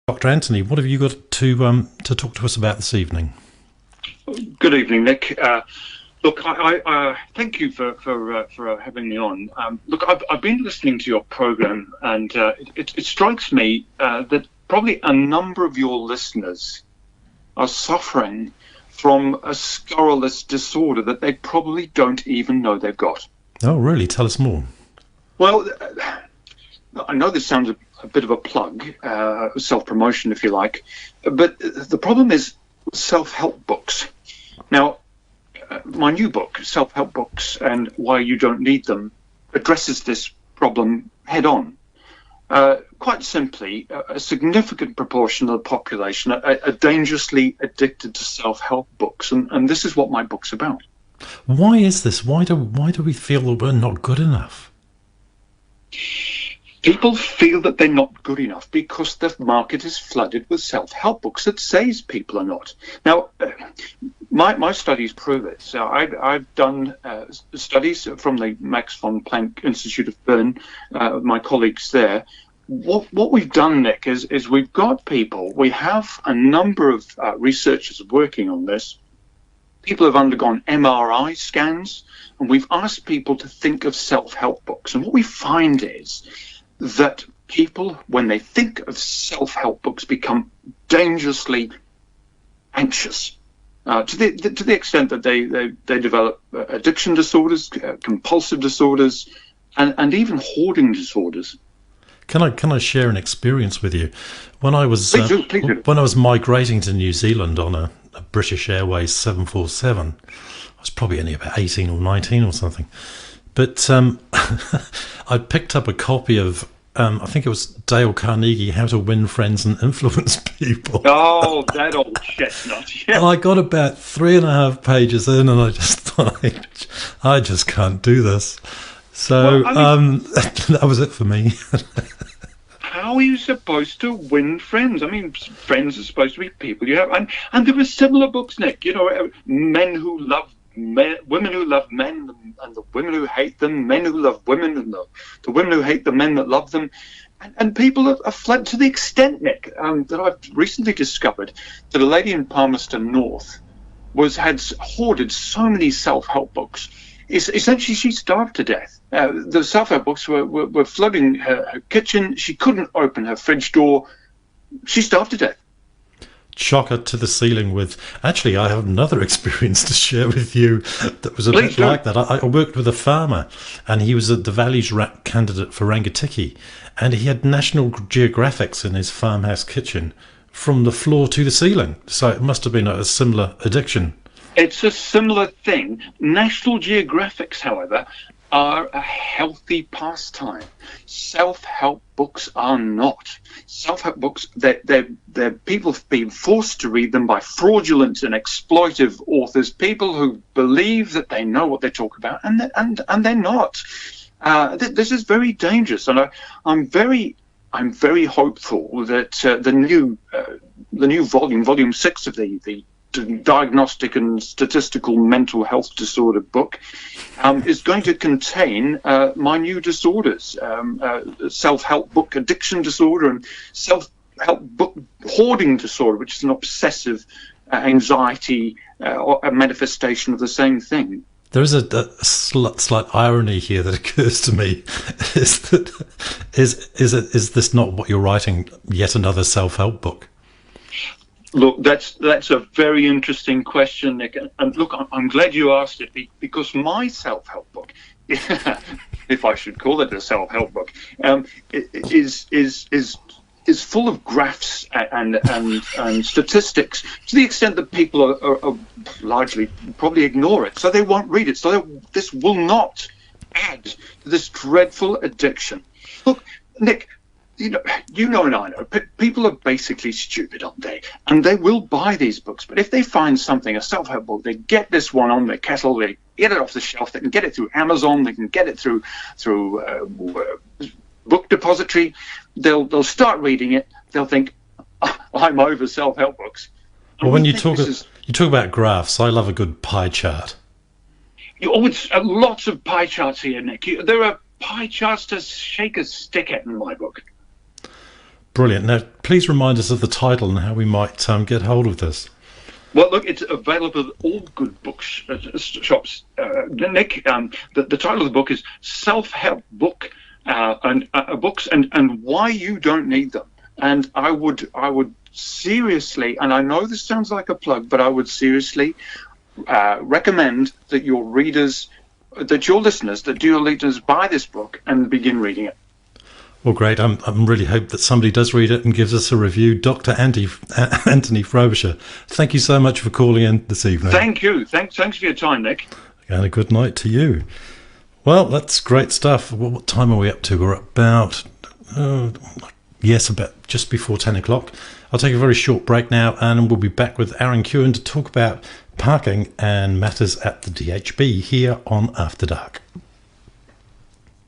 Dr. Antony, what have you got to talk to us about this evening? Good evening, Nick. Look, I thank you for having me on. Look, I've been listening to your program, and it strikes me that probably a number of your listeners are suffering from a scurrilous disorder that they probably don't even know they've got. Oh, really? Tell us more. Well, I know this sounds a bit of a plug, self-promotion, if you like, but the problem is self-help books. Now, my new book, Self-Help Books and Why You Don't Need Them, addresses this problem head-on. Quite simply, a significant proportion of the population are dangerously addicted to self-help books, and this is what my book's about. Why is this? Why do we feel that we're not good enough? People feel that they're not good enough because the market is flooded with self-help books that says people are not. Now, my studies prove it. So I've done studies from the Max von Planck Institute of Bern, my colleagues there. What we've done, Nick, is we've got people, we have a number of researchers working on this. People have undergone MRI scans, and we've asked people to think of self-help books. And what we find is that people, when they think of self-help books, become dangerously anxious to the extent that they develop addiction disorders, compulsive disorders, and even hoarding disorders. Can I share an experience with you? When I was Please do. When I was migrating to New Zealand on a British Airways 747, I was probably only about 18 or 19 or something. But I picked up a copy of, I think it was Dale Carnegie, How to Win Friends and Influence People. Oh, that old chestnut. Yeah. And I got about 3.5 pages in, and I just thought, I just can't do this. So that was it for me. How are you supposed to win friends? I mean, friends are supposed to be people you have. And there were similar books, Nick, men who love men, women who love men, and the women who hate them, men who love women, and the women who hate the men that love them. And people have fled to the extent, Nick, that I've recently discovered that a lady in Palmerston North had hoarded so many self-help books. Essentially, she starved to death. The self-help books were flooding her kitchen. She couldn't open her fridge door. She starved to death. Chocker to the ceiling with... Actually, I have another experience to share with you that was a bit like that. I worked with a farmer, and he was the Valley's candidate for Rangitikei, and he had National Geographics in his farmhouse kitchen from the floor to the ceiling. So it must have been a similar addiction. It's a similar thing. National Geographics, however, are a healthy pastime. Self-help books are not. Self-help books, they're people being forced to read them by fraudulent and exploitive authors, people who believe that they know what they talk about, and they're not. This is very dangerous, and I'm very hopeful that the new volume 6 of the Diagnostic and Statistical Mental Health Disorder book is going to contain my new disorders, self-help book addiction disorder and self-help book hoarding disorder, which is an obsessive anxiety or a manifestation of the same thing. There is a slight irony here that occurs to me. Is this not what you're writing? Yet another self-help book? Look, that's a very interesting question, Nick. And look, I'm glad you asked it because my self-help book, if I should call it a self-help book, is full of graphs and statistics to the extent that people are largely probably ignore it, so they won't read it. So this will not add to this dreadful addiction. Look, Nick. You know, and I know, people are basically stupid, aren't they? And they will buy these books. But if they find something, a self-help book, they get this one on their kettle, they get it off the shelf, they can get it through Amazon, they can get it through Book Depository. They'll start reading it. They'll think, I'm over self-help books. And well, when you talk about graphs, I love a good pie chart. It's lots of pie charts here, Nick. There are pie charts to shake a stick at in my book. Brilliant. Now, please remind us of the title and how we might get hold of this. Well, look, it's available at all good shops. Nick, the title of the book is Self-Help Book Books and Why You Don't Need Them. And I would seriously, and I know this sounds like a plug, but I would seriously recommend that your listeners buy this book and begin reading it. Well, great. I'm really hope that somebody does read it and gives us a review. Dr. Antony Frobisher, thank you so much for calling in this evening. Thank you. Thanks for your time, Nick. And a good night to you. Well, that's great stuff. Well, what time are we up to? We're about, about just before 10 o'clock. I'll take a very short break now, and we'll be back with Aaron Kewen to talk about parking and matters at the DHB here on After Dark.